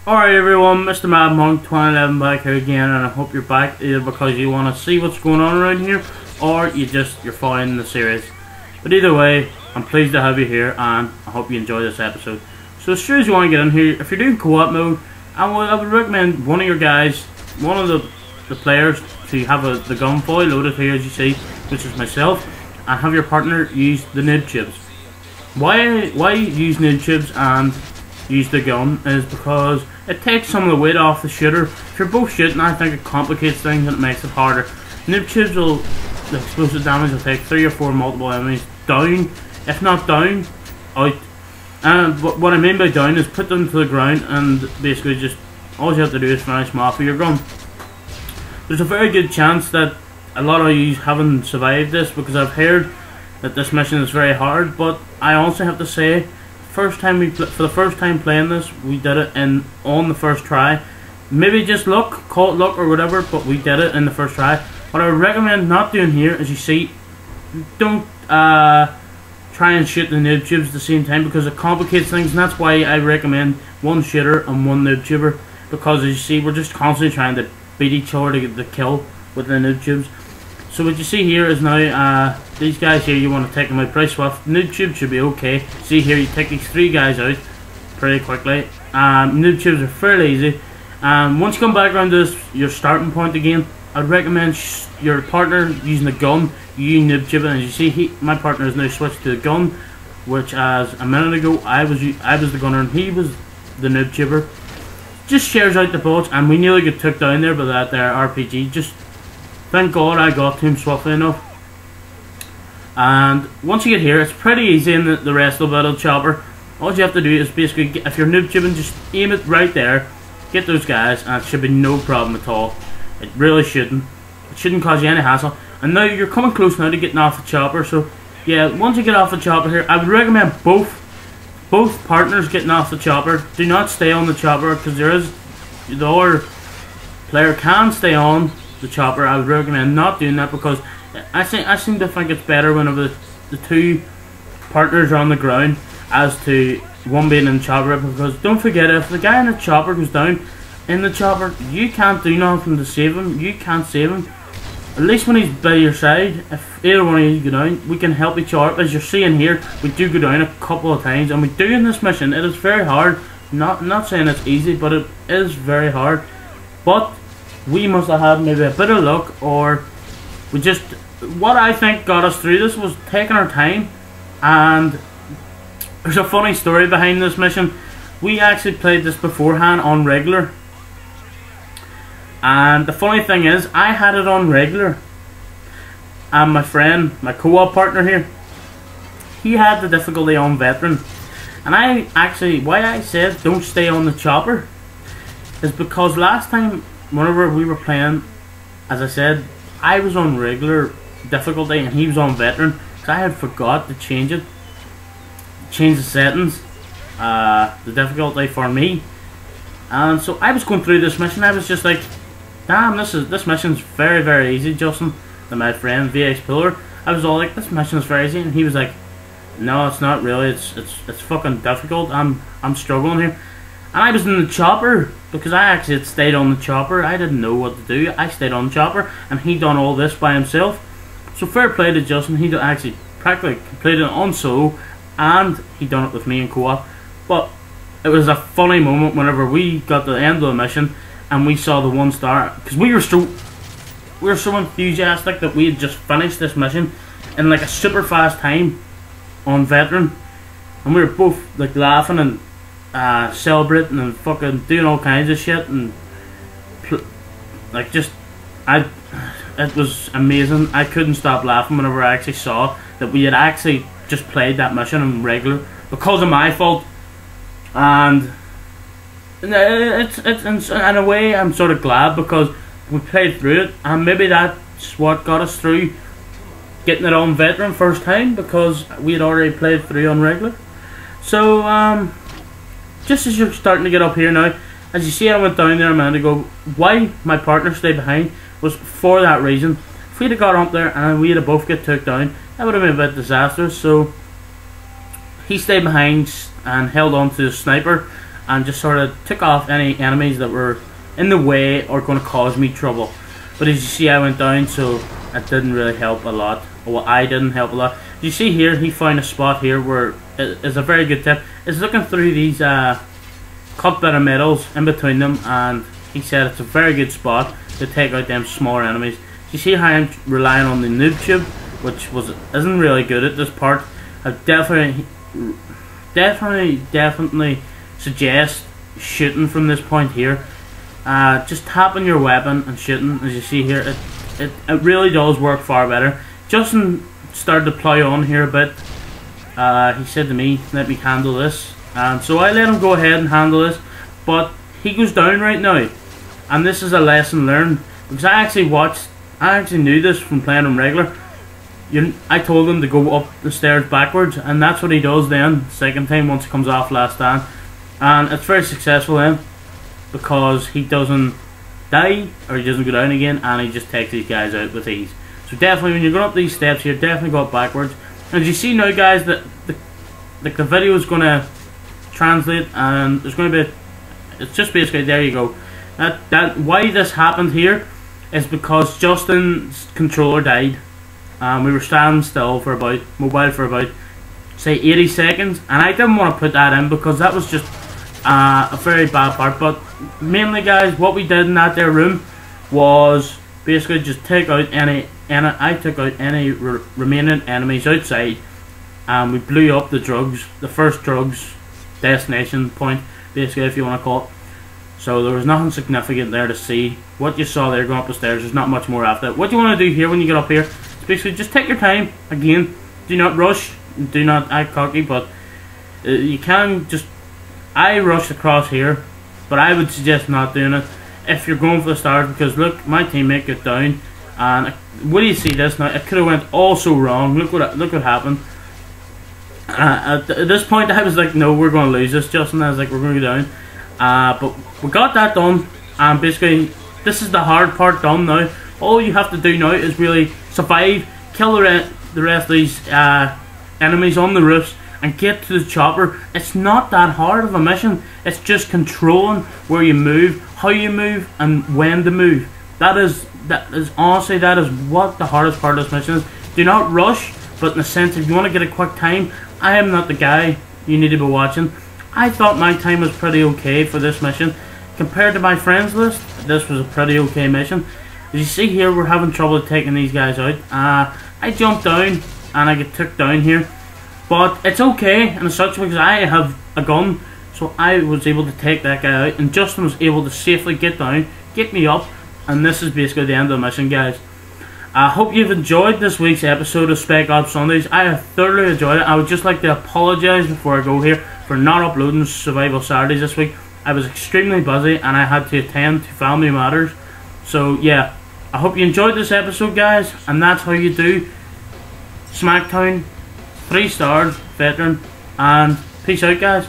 Alright everyone, Mr. Mad Monk 2011 back here again, and I hope you're back either because you want to see what's going on around here or you're following the series. But either way, I'm pleased to have you here and I hope you enjoy this episode. So as soon as you want to get in here, if you're doing co-op mode, I would recommend one of your guys, one of the players, to have the gun fully loaded here as you see, which is myself, and have your partner use the noob tubes. Why use noob tubes and use the gun is because it takes some of the weight off the shooter. If you're both shooting, I think it complicates things and it makes it harder. Noob tubes the explosive damage will take 3 or 4 multiple enemies down, if not down, out. And what I mean by down is put them to the ground and basically just all you have to do is finish them off with your gun. There's a very good chance that a lot of you haven't survived this because I've heard that this mission is very hard, but I also have to say, for the first time playing this, we did it on the first try. Maybe just luck, call it luck or whatever, but we did it in the first try. What I would recommend not doing here, as you see, don't try and shoot the noob tubes at the same time because it complicates things, and that's why I recommend one shooter and one noob tuber, because as you see, we're just constantly trying to beat each other to get the kill with the noob tubes. So what you see here is now these guys here, you want to take them out pretty swift. Noob tube should be okay. See here, you take these 3 guys out pretty quickly. Noob tubes are fairly easy. Once you come back around to your starting point again, I'd recommend your partner using the gun. You noob tube, and as you see, my partner has now switched to the gun, which as a minute ago I was the gunner and he was the noob tuber. Just shares out the bullets, and we nearly got took down there by that there RPG. Just thank God I got to him swiftly enough. And once you get here, it's pretty easy in the rest of the little chopper. All you have to do is basically, if you're noob tubing, just aim it right there, get those guys, and it should be no problem at all. It really shouldn't. It shouldn't cause you any hassle. And now you're coming close now to getting off the chopper. So yeah, once you get off the chopper here, I would recommend both partners getting off the chopper. Do not stay on the chopper because the other player can stay on the chopper. I would recommend not doing that because I seem to think it's better whenever the 2 partners are on the ground as to one being in the chopper, because don't forget, if the guy in the chopper goes down in the chopper, you can't do nothing to save him. You can't save him. At least when he's by your side, if either one of you go down, we can help each other. As you're seeing here, we do go down a couple of times, and we do in this mission. It is very hard. Not saying it's easy, but it is very hard. But we must have had maybe a bit of luck, or we just, what I think got us through this was taking our time. And there's a funny story behind this mission. We actually played this beforehand on regular, and the funny thing is, I had it on regular, and my friend, my co-op partner here, he had the difficulty on veteran. And why I said don't stay on the chopper is because last time whenever we were playing, as I said, I was on regular difficulty and he was on veteran, because I had forgot to change the settings, the difficulty for me. And so I was going through this mission, I was just like, damn, this mission's very, very easy, Justin, to my friend VX Pillar. I was all like, this mission's very easy, and he was like, no, it's not really, it's fucking difficult, I'm struggling here. And I was in the chopper, because I actually had stayed on the chopper. I didn't know what to do. I stayed on the chopper, and he done all this by himself. So fair play to Justin, he actually practically completed it on solo, and he done it with me in co-op. But it was a funny moment whenever we got to the end of the mission, and we saw the 1 star, because we were so enthusiastic that we had just finished this mission in like a super fast time on veteran, and we were both like laughing and celebrating and fucking doing all kinds of shit, and it was amazing. I couldn't stop laughing whenever I actually saw that we had actually just played that mission on regular because of my fault. And it's in a way I'm sort of glad because we played through it, and maybe that's what got us through getting it on veteran first time, because we had already played through on regular. So just as you're starting to get up here now, as you see, I went down there a minute ago. Why my partner stayed behind was for that reason. If we'd have got up there and we'd have both get took down, that would have been a bit disastrous. So he stayed behind and held on to the sniper, and just sort of took off any enemies that were in the way or going to cause me trouble. But as you see, I went down, so it didn't really help a lot. Well, I didn't help a lot. You see here, he found a spot here where it is a very good tip. It's looking through these cut bit of metals in between them, and he said it's a very good spot to take out them smaller enemies. You see how I'm relying on the noob tube, which isn't really good at this part. I definitely suggest shooting from this point here. Just tapping your weapon and shooting, as you see here, it really does work far better. Justin started to plow on here a bit. He said to me, let me handle this, and so I let him go ahead and handle this, but he goes down right now, and this is a lesson learned, because I actually knew this from playing him regular. I told him to go up the stairs backwards, and that's what he does then, second time once he comes off last stand, and it's very successful then, because he doesn't die, or he doesn't go down again, and he just takes these guys out with ease. So definitely, when you're going up these steps here, definitely go up backwards. As you see now, guys, that the video is going to translate, and there's going to be, it's just basically, there you go. Why this happened here is because Justin's controller died. We were standing still for mobile for about, say, 80 seconds, and I didn't want to put that in because that was just a very bad part. But mainly, guys, what we did in that there room was basically just take out I took out any remaining enemies outside, and we blew up the first drugs destination point, basically, if you want to call it. So there was nothing significant there to see. What you saw there going up the stairs, there's not much more after it. What you want to do here when you get up here is basically just take your time. Again, do not rush, do not act cocky, but you can just, I rushed across here, but I would suggest not doing it if you're going for the start, because look, my teammate got down, and what do you see this now? It could have went all so wrong. Look what happened. At this point, I was like, no, we're going to lose this, Justin. I was like, we're going to go down. But we got that done, and basically, this is the hard part done now. All you have to do now is really survive, kill the rest of these enemies on the roofs, and get to the chopper. It's not that hard of a mission. It's just controlling where you move, how you move, and when to move. That is honestly, that is what the hardest part of this mission is. Do not rush, but in the sense, if you want to get a quick time, I am not the guy you need to be watching. I thought my time was pretty okay for this mission. Compared to my friends list, this was a pretty okay mission. As you see here, we're having trouble taking these guys out. I jumped down, and I get took down here. But it's okay in such, because I have a gun, so I was able to take that guy out, and Justin was able to safely get down, get me up, and this is basically the end of the mission, guys. I hope you've enjoyed this week's episode of Spec Ops Sundays. I have thoroughly enjoyed it. I would just like to apologise before I go here for not uploading Survival Saturdays this week. I was extremely busy, and I had to attend to family matters. So yeah, I hope you enjoyed this episode, guys, and that's how you do Smacktown. 3 stars, veteran, and peace out, guys.